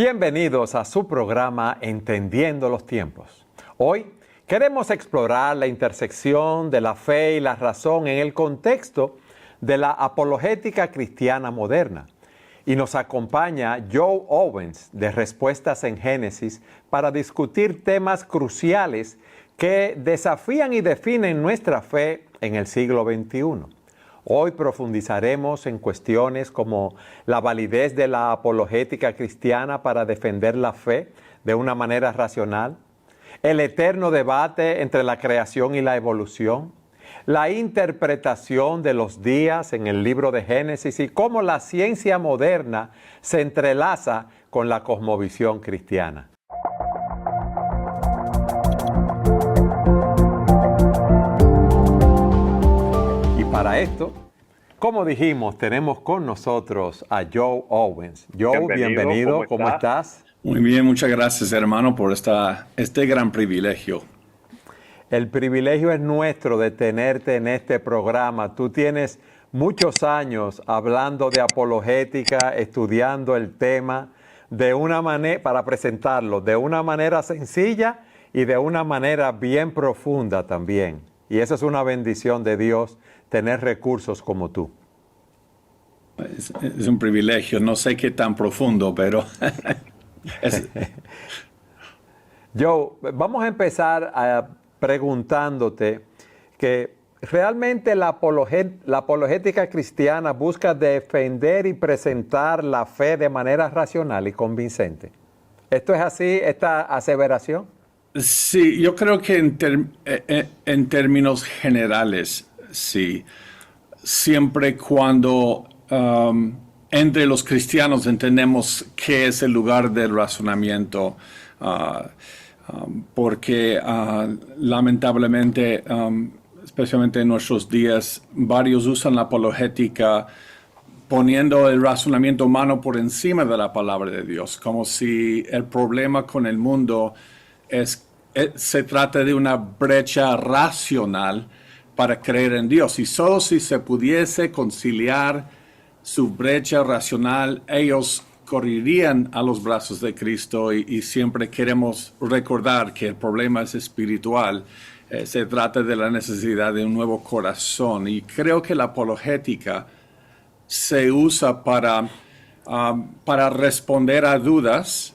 Bienvenidos a su programa Entendiendo los Tiempos. Hoy queremos explorar la intersección de la fe y la razón en el contexto de la apologética cristiana moderna. Y nos acompaña Joe Owens de Respuestas en Génesis para discutir temas cruciales que desafían y definen nuestra fe en el siglo XXI. Hoy profundizaremos en cuestiones como la validez de la apologética cristiana para defender la fe de una manera racional, el eterno debate entre la creación y la evolución, la interpretación de los días en el libro de Génesis y cómo la ciencia moderna se entrelaza con la cosmovisión cristiana. Para esto, como dijimos, tenemos con nosotros a Joe Owens. Joe, bienvenido. ¿Cómo estás? Muy bien, muchas gracias, hermano, por este gran privilegio. El privilegio es nuestro de tenerte en este programa. Tú tienes muchos años hablando de apologética, estudiando el tema de una manera, para presentarlo de una manera sencilla y de una manera bien profunda también. Y eso es una bendición de Dios, tener recursos como tú. Es un privilegio, no sé qué tan profundo, pero... Joe, vamos a empezar preguntándote que realmente la apologética cristiana busca defender y presentar la fe de manera racional y convincente. ¿Esto es así, esta aseveración? Sí, yo creo que en términos generales, sí. Siempre cuando entre los cristianos entendemos qué es el lugar del razonamiento, porque lamentablemente, especialmente en nuestros días, varios usan la apologética poniendo el razonamiento humano por encima de la palabra de Dios, como si el problema con el mundo se trata de una brecha racional para creer en Dios. Y solo si se pudiese conciliar su brecha racional, ellos correrían a los brazos de Cristo y siempre queremos recordar que el problema es espiritual. Se trata de la necesidad de un nuevo corazón. Y creo que la apologética se usa para responder a dudas,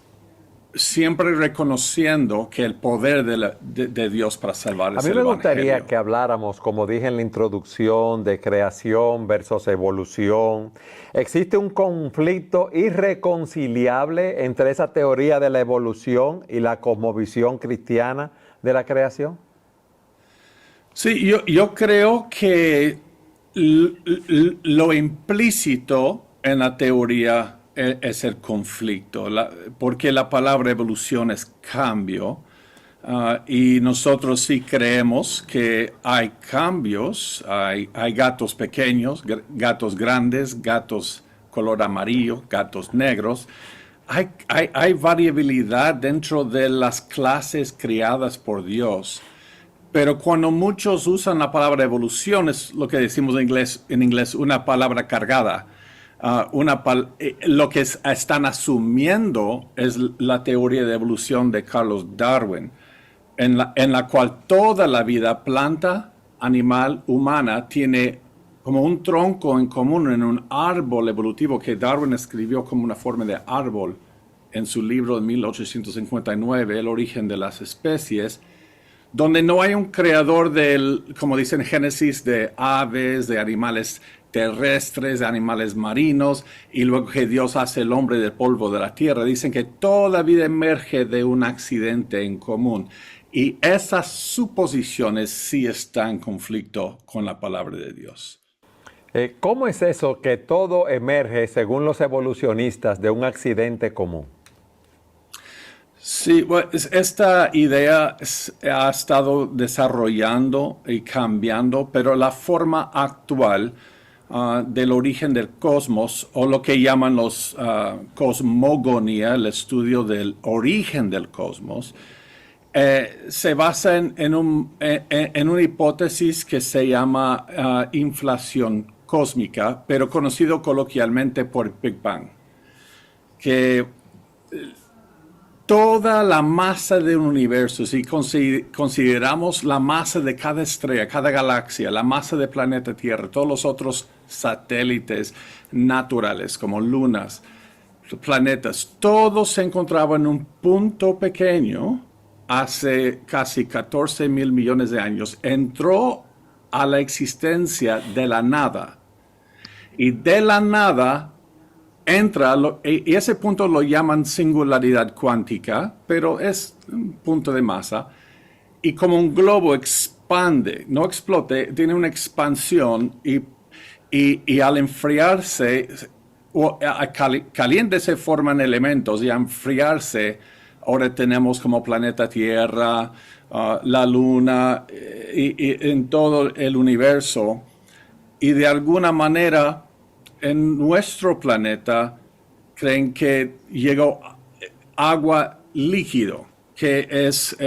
siempre reconociendo que el poder de Dios para salvar es el Evangelio. A mí me gustaría que habláramos, como dije en la introducción, de creación versus evolución. ¿Existe un conflicto irreconciliable entre esa teoría de la evolución y la cosmovisión cristiana de la creación? Sí, yo creo que lo implícito en la teoría es el conflicto, porque la palabra evolución es cambio, y nosotros sí creemos que hay cambios, hay gatos pequeños, gatos grandes, gatos color amarillo, gatos negros. Hay variabilidad dentro de las clases creadas por Dios. Pero cuando muchos usan la palabra evolución, es lo que decimos en inglés una palabra cargada. Lo que están asumiendo es la teoría de evolución de Carlos Darwin, en la cual toda la vida, planta, animal, humana, tiene como un tronco en común en un árbol evolutivo que Darwin escribió como una forma de árbol en su libro de 1859, El origen de las especies, donde no hay un creador como dice en Génesis, de aves, de animales terrestres, de animales marinos, y luego que Dios hace el hombre del polvo de la tierra. Dicen que toda vida emerge de un accidente en común. Y esas suposiciones sí están en conflicto con la palabra de Dios. ¿Cómo es eso que todo emerge, según los evolucionistas, de un accidente común? Sí, bueno, esta idea ha estado desarrollando y cambiando, pero la forma actual del origen del cosmos, o lo que llaman los cosmogonía, el estudio del origen del cosmos, se basa en una hipótesis que se llama inflación cósmica, pero conocido coloquialmente por Big Bang, que toda la masa del universo, si consideramos la masa de cada estrella, cada galaxia, la masa del planeta Tierra, todos los otros satélites naturales como lunas, planetas, todo se encontraba en un punto pequeño hace casi 14 mil millones de años. Entró a la existencia de la nada. Y de la nada entra, y ese punto lo llaman singularidad cuántica, pero es un punto de masa, y como un globo expande, no explote, tiene una expansión, y al enfriarse, caliente se forman elementos, y al enfriarse, ahora tenemos como planeta Tierra, la Luna, y en todo el universo, y de alguna manera, en nuestro planeta creen que llegó agua líquido, que es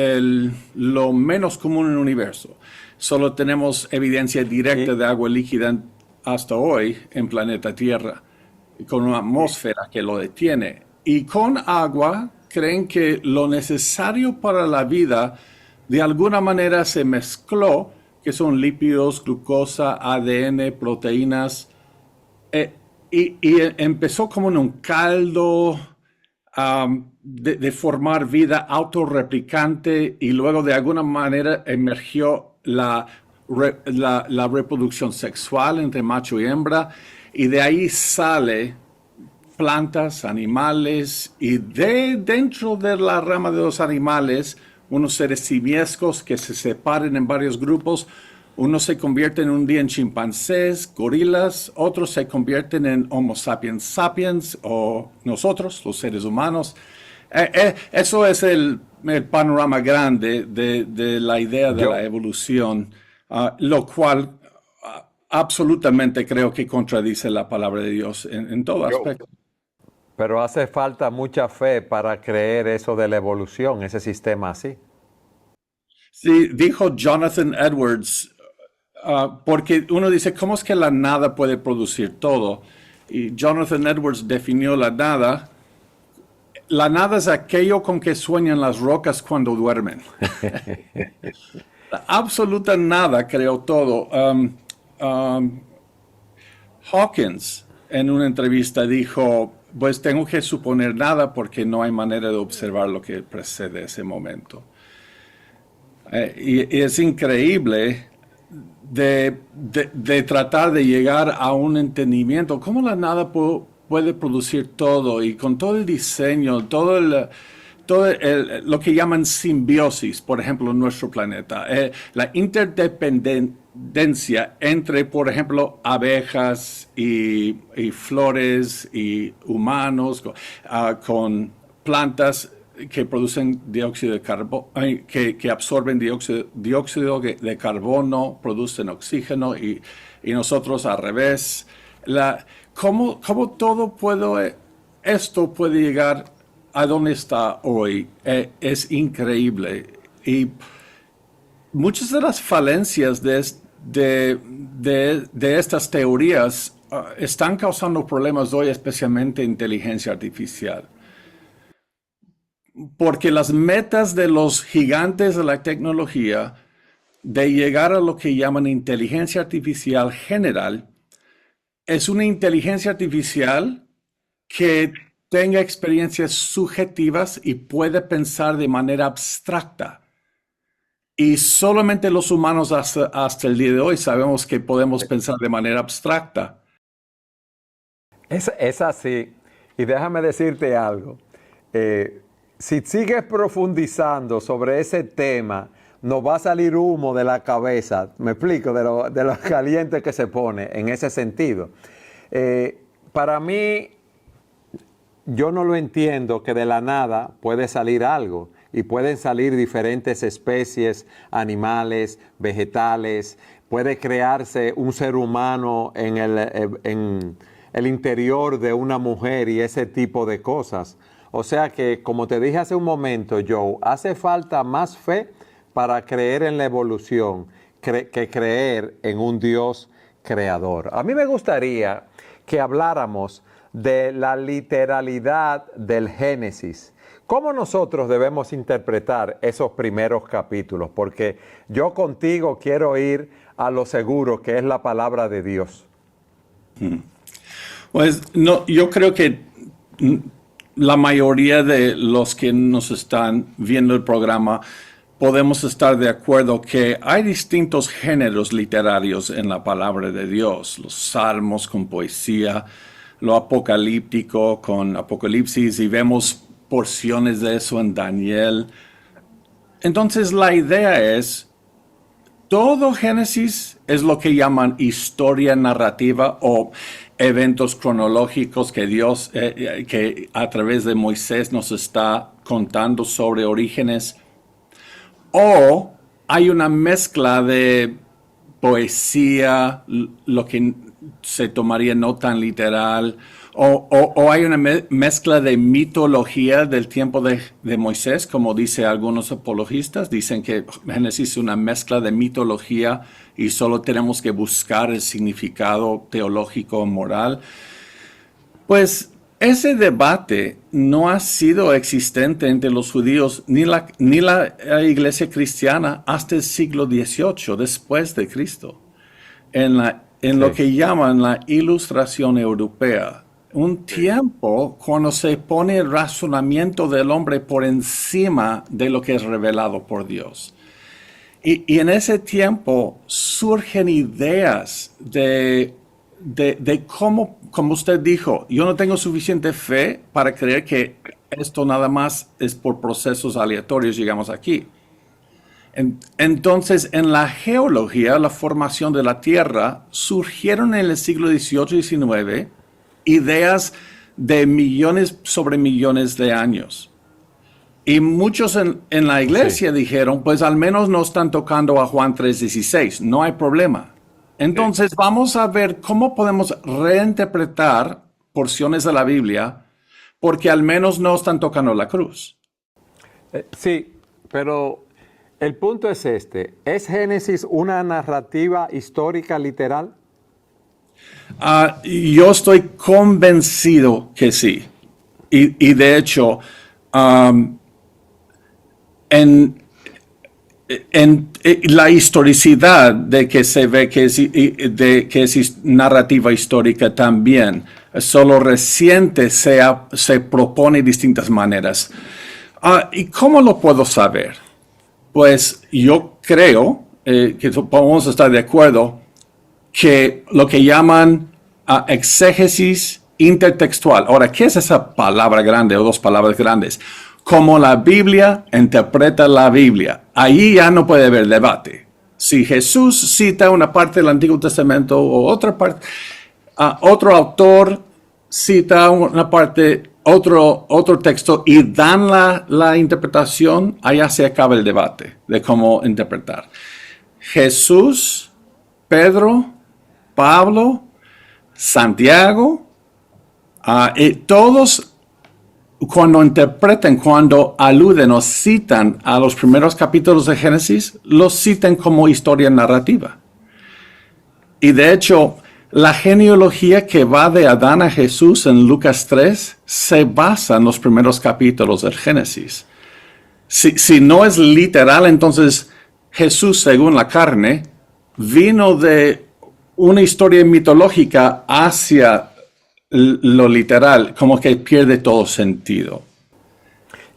lo menos común en el universo. Solo tenemos evidencia directa de agua líquida hasta hoy en planeta Tierra, con una atmósfera que lo detiene. Y con agua creen que lo necesario para la vida de alguna manera se mezcló, que son lípidos, glucosa, ADN, proteínas, y empezó como en un caldo de formar vida autorreplicante, y luego de alguna manera emergió la reproducción sexual entre macho y hembra, y de ahí sale plantas, animales, y dentro de la rama de los animales, unos seres simiescos que se separan en varios grupos. Unos se convierten un día en chimpancés, gorilas, otros se convierten en Homo sapiens sapiens, o nosotros, los seres humanos. Eso es el panorama grande de la idea de la evolución, lo cual absolutamente creo que contradice la palabra de Dios en todo aspecto. Pero hace falta mucha fe para creer eso de la evolución, ese sistema así. Sí, dijo Jonathan Edwards, porque uno dice, ¿cómo es que la nada puede producir todo? Y Jonathan Edwards definió la nada. La nada es aquello con que sueñan las rocas cuando duermen. La absoluta nada creó todo. Hawkins en una entrevista dijo, pues tengo que suponer nada porque no hay manera de observar lo que precede ese momento. Y es increíble de tratar de llegar a un entendimiento, cómo la nada puede producir todo, y con todo el diseño, lo que llaman simbiosis, por ejemplo, en nuestro planeta, la interdependencia entre, por ejemplo, abejas y flores y humanos, con plantas que producen dióxido de carbono, que absorben dióxido de carbono, producen oxígeno, y nosotros al revés. ¿Cómo todo esto puede llegar a donde está hoy? Es increíble. Y muchas de las falencias de estas teorías están causando problemas hoy, especialmente inteligencia artificial. Porque las metas de los gigantes de la tecnología de llegar a lo que llaman inteligencia artificial general es una inteligencia artificial que tenga experiencias subjetivas y puede pensar de manera abstracta. Y solamente los humanos hasta el día de hoy sabemos que podemos pensar de manera abstracta. Es así. Y déjame decirte algo. Si sigues profundizando sobre ese tema, nos va a salir humo de la cabeza. Me explico, de lo caliente que se pone en ese sentido. Para mí, yo no lo entiendo que de la nada puede salir algo, y pueden salir diferentes especies, animales, vegetales, puede crearse un ser humano en el interior de una mujer y ese tipo de cosas. O sea que, como te dije hace un momento, Joe, hace falta más fe para creer en la evolución que creer en un Dios creador. A mí me gustaría que habláramos de la literalidad del Génesis. ¿Cómo nosotros debemos interpretar esos primeros capítulos? Porque yo contigo quiero ir a lo seguro, que es la palabra de Dios. Pues no, yo creo que la mayoría de los que nos están viendo el programa podemos estar de acuerdo que hay distintos géneros literarios en la palabra de Dios. Los salmos con poesía, lo apocalíptico con Apocalipsis, y vemos porciones de eso en Daniel. Entonces la idea es, todo Génesis es lo que llaman historia narrativa o eventos cronológicos que Dios, que a través de Moisés nos está contando sobre orígenes, o hay una mezcla de poesía, lo que se tomaría no tan literal, o hay una mezcla de mitología del tiempo de Moisés, como dicen algunos apologistas. Dicen que Génesis es una mezcla de mitología y solo tenemos que buscar el significado teológico o moral. Pues ese debate no ha sido existente entre los judíos ni la iglesia cristiana hasta el siglo XVIII, después de Cristo, en lo que llaman la Ilustración Europea. Un tiempo cuando se pone el razonamiento del hombre por encima de lo que es revelado por Dios. Y en ese tiempo surgen ideas de cómo, como usted dijo, yo no tengo suficiente fe para creer que esto nada más es por procesos aleatorios, llegamos aquí. Entonces, en la geología, la formación de la Tierra, surgieron en el siglo XVIII y XIX ideas de millones sobre millones de años. Y muchos en la iglesia dijeron, pues al menos no están tocando a Juan 3:16, no hay problema. Entonces vamos a ver cómo podemos reinterpretar porciones de la Biblia, porque al menos no están tocando la cruz. Sí, pero el punto es este. ¿Es Génesis una narrativa histórica literal? Yo estoy convencido que sí. Y de hecho, en la historicidad de que se ve que es narrativa histórica también, solo reciente se propone distintas maneras. ¿Y cómo lo puedo saber? Pues yo creo que podemos estar de acuerdo que lo que llaman exégesis intertextual. Ahora, ¿qué es esa palabra grande o dos palabras grandes? Como la Biblia interpreta la Biblia. Ahí ya no puede haber debate. Si Jesús cita una parte del Antiguo Testamento o otra parte, otro autor cita una parte, otro texto y dan la interpretación, allá se acaba el debate de cómo interpretar. Jesús, Pedro, Pablo, Santiago, todos cuando interpretan, cuando aluden o citan a los primeros capítulos de Génesis, los citan como historia narrativa. Y de hecho, la genealogía que va de Adán a Jesús en Lucas 3 se basa en los primeros capítulos del Génesis. Si no es literal, entonces Jesús, según la carne, vino de una historia mitológica hacia lo literal, como que pierde todo sentido.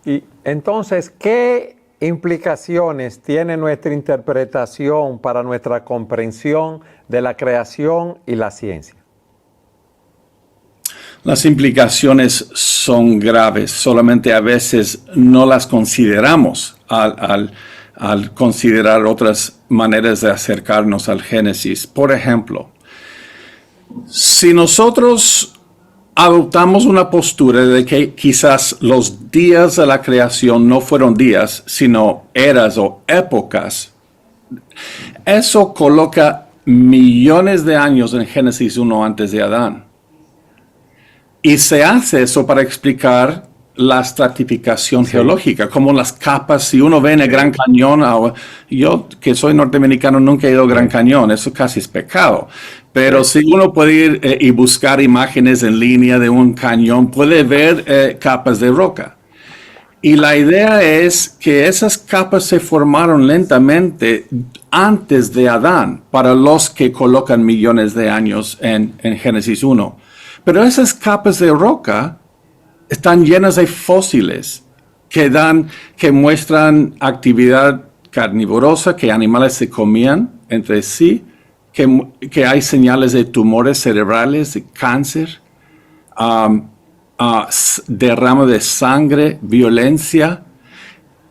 Y entonces, ¿qué implicaciones tiene nuestra interpretación para nuestra comprensión de la creación y la ciencia? Las implicaciones son graves, solamente a veces no las consideramos al considerar otras maneras de acercarnos al Génesis. Por ejemplo, si nosotros adoptamos una postura de que quizás los días de la creación no fueron días, sino eras o épocas, eso coloca millones de años en Génesis 1 antes de Adán. Y se hace eso para explicar la estratificación geológica, como las capas. Si uno ve en el Gran Cañón, yo que soy norteamericano nunca he ido al Gran Cañón, eso casi es pecado. Pero si uno puede ir y buscar imágenes en línea de un cañón, puede ver capas de roca. Y la idea es que esas capas se formaron lentamente antes de Adán, para los que colocan millones de años en Génesis 1. Pero esas capas de roca están llenas de fósiles que muestran actividad carnívorosa, que animales se comían entre sí, que hay señales de tumores cerebrales, de cáncer, derrame de sangre, violencia.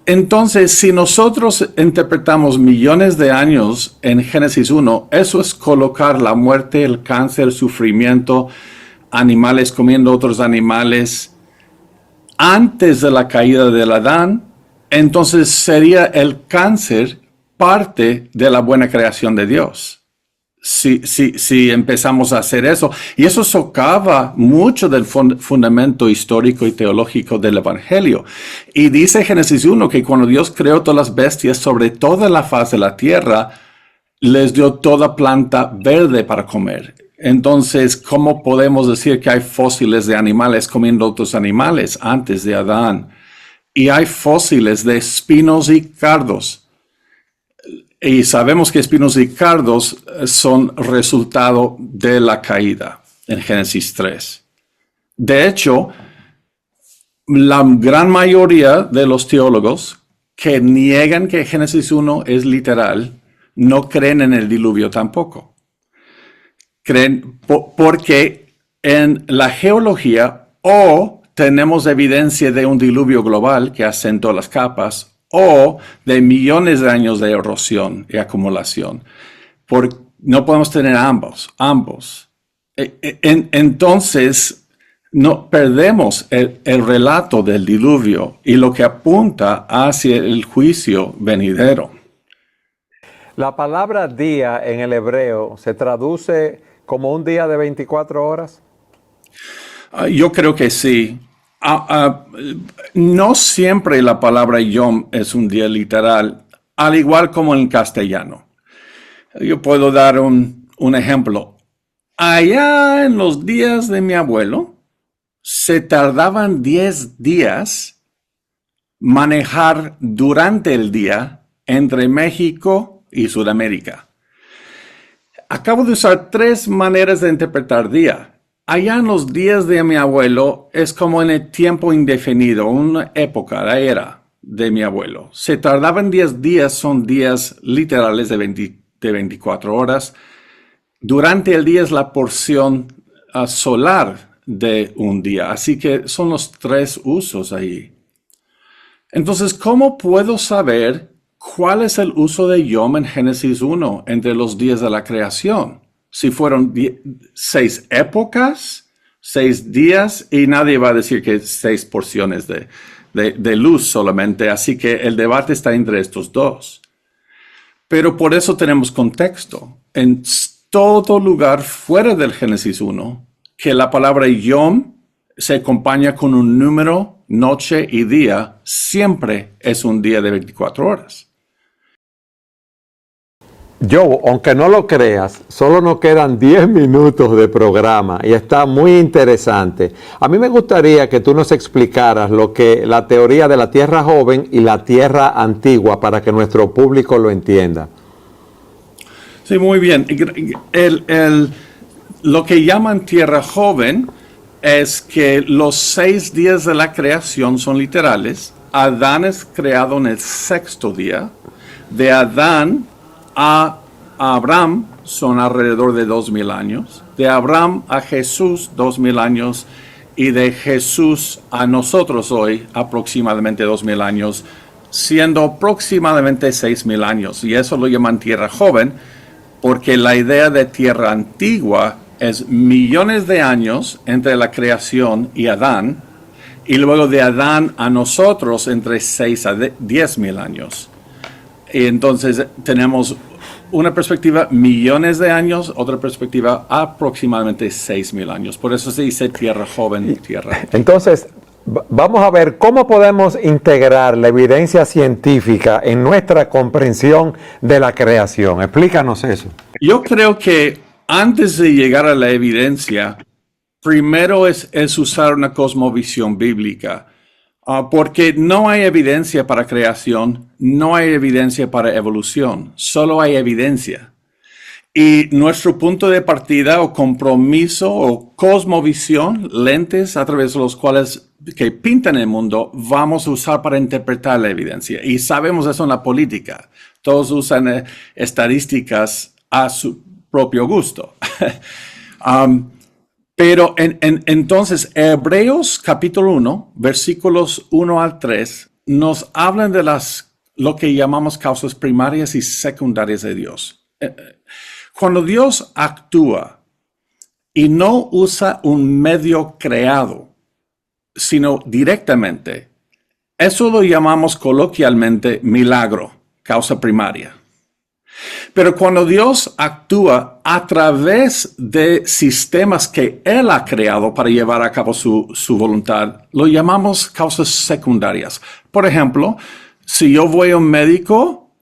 Entonces, si nosotros interpretamos millones de años en Génesis 1, eso es colocar la muerte, el cáncer, el sufrimiento, animales comiendo otros animales, antes de la caída del Adán. Entonces sería el cáncer parte de la buena creación de Dios. Si empezamos a hacer eso. Y eso socava mucho del fundamento histórico y teológico del Evangelio. Y dice Génesis 1 que cuando Dios creó todas las bestias sobre toda la faz de la tierra, les dio toda planta verde para comer. Entonces, ¿cómo podemos decir que hay fósiles de animales comiendo otros animales antes de Adán? Y hay fósiles de espinos y cardos. Y sabemos que espinos y cardos son resultado de la caída en Génesis 3. De hecho, la gran mayoría de los teólogos que niegan que Génesis 1 es literal, no creen en el diluvio tampoco. Creen porque en la geología o tenemos evidencia de un diluvio global que asentó las capas, o de millones de años de erosión y acumulación. No podemos tener ambos. Entonces, no perdemos el relato del diluvio y lo que apunta hacia el juicio venidero. La palabra día en el hebreo se traduce como un día de 24 horas. Yo creo que sí. No siempre la palabra yom es un día literal, al igual como en castellano. Yo puedo dar un ejemplo. Allá en los días de mi abuelo, se tardaban 10 días manejar durante el día entre México y Sudamérica. Acabo de usar 3 maneras de interpretar día. Allá en los días de mi abuelo es como en el tiempo indefinido, una época, la era de mi abuelo. Se tardaban 10 días, son días literales de 24 horas. Durante el día es la porción solar de un día, así que son los 3 usos ahí. Entonces, ¿cómo puedo saber cuál es el uso de Yom en Génesis 1 entre los días de la creación? Si fueron 6 épocas, 6 días, y nadie va a decir que 6 porciones de luz solamente, así que el debate está entre estos dos. Pero por eso tenemos contexto. En todo lugar fuera del Génesis 1, que la palabra Yom se acompaña con un número, noche y día, siempre es un día de 24 horas. Joe, aunque no lo creas, solo nos quedan 10 minutos de programa y está muy interesante. A mí me gustaría que tú nos explicaras lo que la teoría de la Tierra Joven y la Tierra Antigua para que nuestro público lo entienda. Sí, muy bien. Lo que llaman Tierra Joven es que los 6 días de la creación son literales. Adán es creado en el 6º día. De Adán a Abraham son alrededor de 2000 años. De Abraham a Jesús, 2000 años. Y de Jesús a nosotros hoy, aproximadamente 2000 años, siendo aproximadamente 6000 años. Y eso lo llaman Tierra Joven, porque la idea de Tierra Antigua es millones de años entre la creación y Adán, y luego de Adán a nosotros entre 6 a 10 mil años. Y entonces tenemos una perspectiva millones de años, otra perspectiva aproximadamente 6.000 años. Por eso se dice Tierra Joven, Tierra. Entonces, vamos a ver cómo podemos integrar la evidencia científica en nuestra comprensión de la creación. Explícanos eso. Yo creo que antes de llegar a la evidencia, primero es usar una cosmovisión bíblica. Porque no hay evidencia para creación, no hay evidencia para evolución, solo hay evidencia. Y nuestro punto de partida o compromiso o cosmovisión, lentes a través de los cuales que pintan el mundo, vamos a usar para interpretar la evidencia. Y sabemos eso en la política. Todos usan estadísticas a su propio gusto. Pero entonces, Hebreos capítulo 1, versículos 1 al 3, nos hablan de lo que llamamos causas primarias y secundarias de Dios. Cuando Dios actúa y no usa un medio creado, sino directamente, eso lo llamamos coloquialmente milagro, causa primaria. Pero cuando Dios actúa a través de sistemas que Él ha creado para llevar a cabo su voluntad, lo llamamos causas secundarias. Por ejemplo, si yo voy a un médico,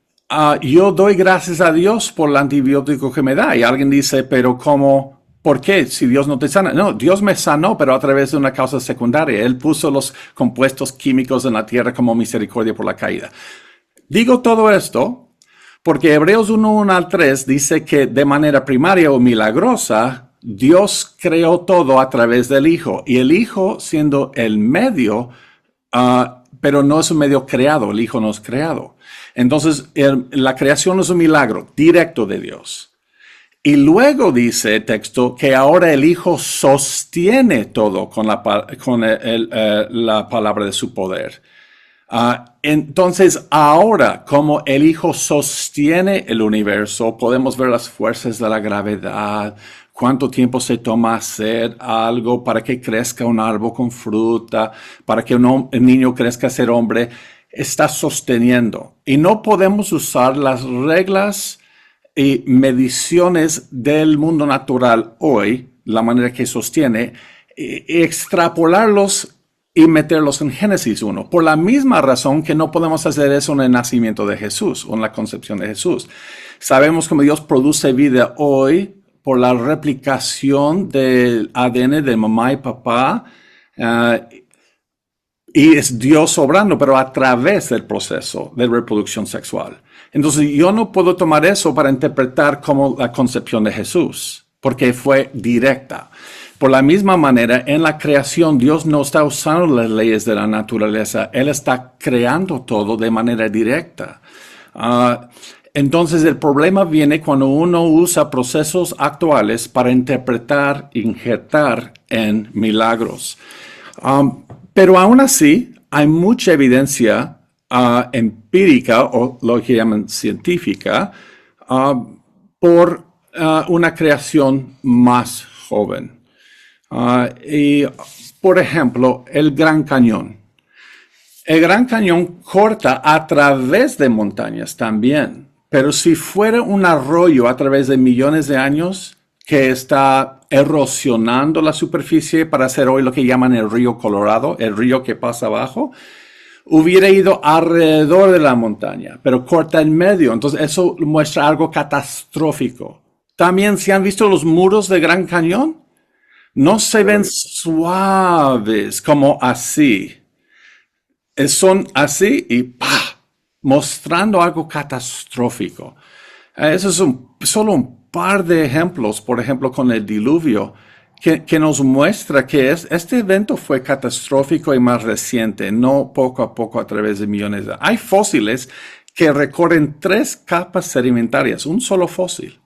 yo doy gracias a Dios por el antibiótico que me da. Y alguien dice, pero ¿cómo? ¿Por qué? Si Dios no te sana. No, Dios me sanó, pero a través de una causa secundaria. Él puso los compuestos químicos en la tierra como misericordia por la caída. Digo todo esto porque Hebreos 1 al 3 dice que de manera primaria o milagrosa, Dios creó todo a través del Hijo. Y el Hijo siendo el medio, pero no es un medio creado, el Hijo no es creado. Entonces, la creación es un milagro directo de Dios. Y luego dice el texto que ahora el Hijo sostiene todo con la palabra de su poder. Entonces, ahora, como el Hijo sostiene el universo, podemos ver las fuerzas de la gravedad, cuánto tiempo se toma hacer algo para que crezca un árbol con fruta, para que un niño crezca a ser hombre, está sosteniendo. Y no podemos usar las reglas y mediciones del mundo natural hoy, la manera que sostiene, y extrapolarlos y meterlos en Génesis 1, por la misma razón que no podemos hacer eso en el nacimiento de Jesús o en la concepción de Jesús. Sabemos cómo Dios produce vida hoy por la replicación del ADN de mamá y papá, y es Dios obrando, pero a través del proceso de reproducción sexual. Entonces yo no puedo tomar eso para interpretar como la concepción de Jesús, porque fue directa. Por la misma manera, en la creación, Dios no está usando las leyes de la naturaleza. Él está creando todo de manera directa. Entonces, el problema viene cuando uno usa procesos actuales para interpretar, injertar en milagros. Pero aún así, hay mucha evidencia empírica, o lo que llaman científica, por una creación más joven. Y, por ejemplo, el Gran Cañón. El Gran Cañón corta a través de montañas también, pero si fuera un arroyo a través de millones de años que está erosionando la superficie para hacer hoy lo que llaman el río Colorado, el río que pasa abajo, hubiera ido alrededor de la montaña, pero corta en medio. Entonces eso muestra algo catastrófico. También, ¿se han visto los muros de Gran Cañón? No se ven suaves como así. Son así y ¡pah! Mostrando algo catastrófico. Eso es solo un par de ejemplos, por ejemplo, con el diluvio, que nos muestra que este evento fue catastrófico y más reciente, no poco a poco a través de millones de años. Hay fósiles que recorren 3 capas sedimentarias, un solo fósil.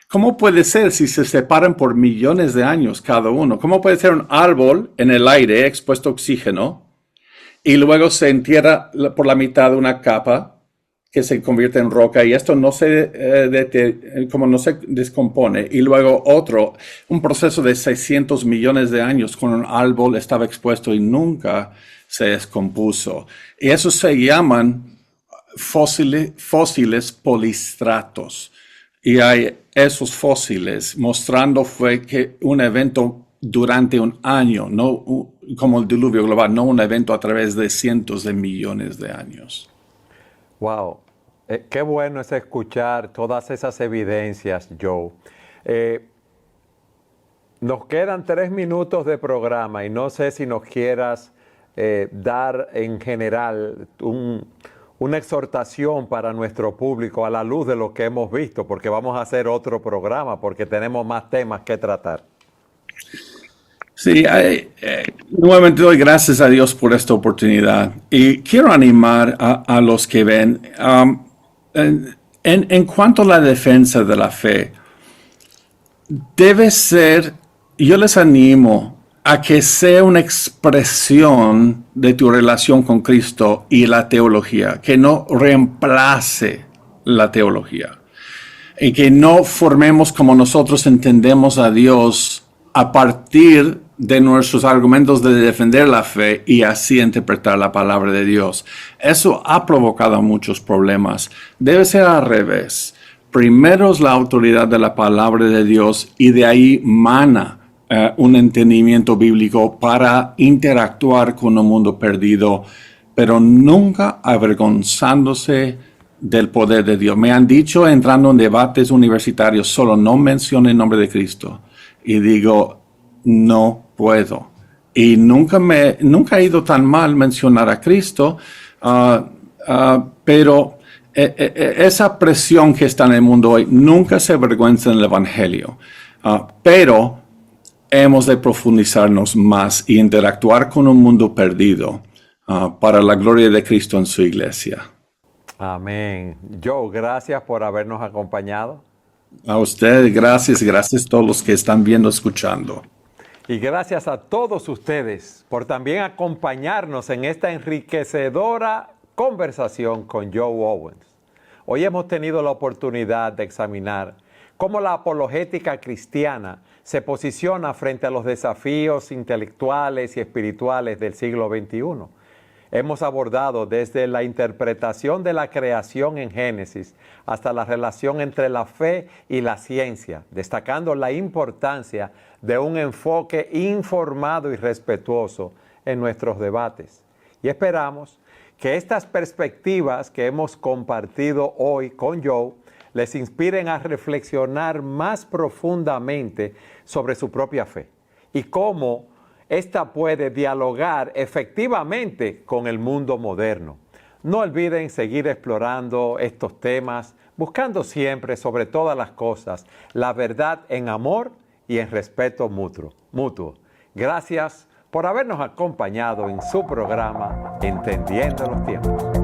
¿Cómo puede ser si se separan por millones de años cada uno? ¿Cómo puede ser un árbol en el aire expuesto a oxígeno y luego se entierra por la mitad de una capa que se convierte en roca y esto no se descompone, y luego un proceso de 600 millones de años con un árbol estaba expuesto y nunca se descompuso? Y eso se llaman fósiles polistratos. Y hay esos fósiles mostrando fue que un evento durante un año, no como el diluvio global, no un evento a través de cientos de millones de años. Wow, qué bueno es escuchar todas esas evidencias, Joe. Nos quedan 3 minutos de programa y no sé si nos quieras dar en general una exhortación para nuestro público a la luz de lo que hemos visto, porque vamos a hacer otro programa, porque tenemos más temas que tratar. Sí, nuevamente doy gracias a Dios por esta oportunidad y quiero animar a los que ven. En cuanto a la defensa de la fe, debe ser, yo les animo a que sea una expresión de tu relación con Cristo y la teología, que no reemplace la teología y que no formemos como nosotros entendemos a Dios a partir de nuestros argumentos de defender la fe y así interpretar la palabra de Dios. Eso ha provocado muchos problemas. Debe ser al revés. Primero es la autoridad de la palabra de Dios y de ahí mana un entendimiento bíblico para interactuar con un mundo perdido, pero nunca avergonzándose del poder de Dios. Me han dicho entrando en debates universitarios, solo no mencione el nombre de Cristo. Y digo, no puedo. Y nunca ha ido tan mal mencionar a Cristo, pero esa presión que está en el mundo hoy nunca se avergüenza en el Evangelio. Pero hemos de profundizarnos más y interactuar con un mundo perdido para la gloria de Cristo en su iglesia. Amén. Joe, gracias por habernos acompañado. A usted, gracias a todos los que están viendo, escuchando. Y gracias a todos ustedes por también acompañarnos en esta enriquecedora conversación con Joe Owens. Hoy hemos tenido la oportunidad de examinar cómo la apologética cristiana se posiciona frente a los desafíos intelectuales y espirituales del siglo XXI. Hemos abordado desde la interpretación de la creación en Génesis hasta la relación entre la fe y la ciencia, destacando la importancia de un enfoque informado y respetuoso en nuestros debates. Y esperamos que estas perspectivas que hemos compartido hoy con Joe les inspiren a reflexionar más profundamente sobre su propia fe y cómo esta puede dialogar efectivamente con el mundo moderno. No olviden seguir explorando estos temas, buscando siempre, sobre todas las cosas, la verdad en amor y en respeto mutuo. Gracias por habernos acompañado en su programa Entendiendo los Tiempos.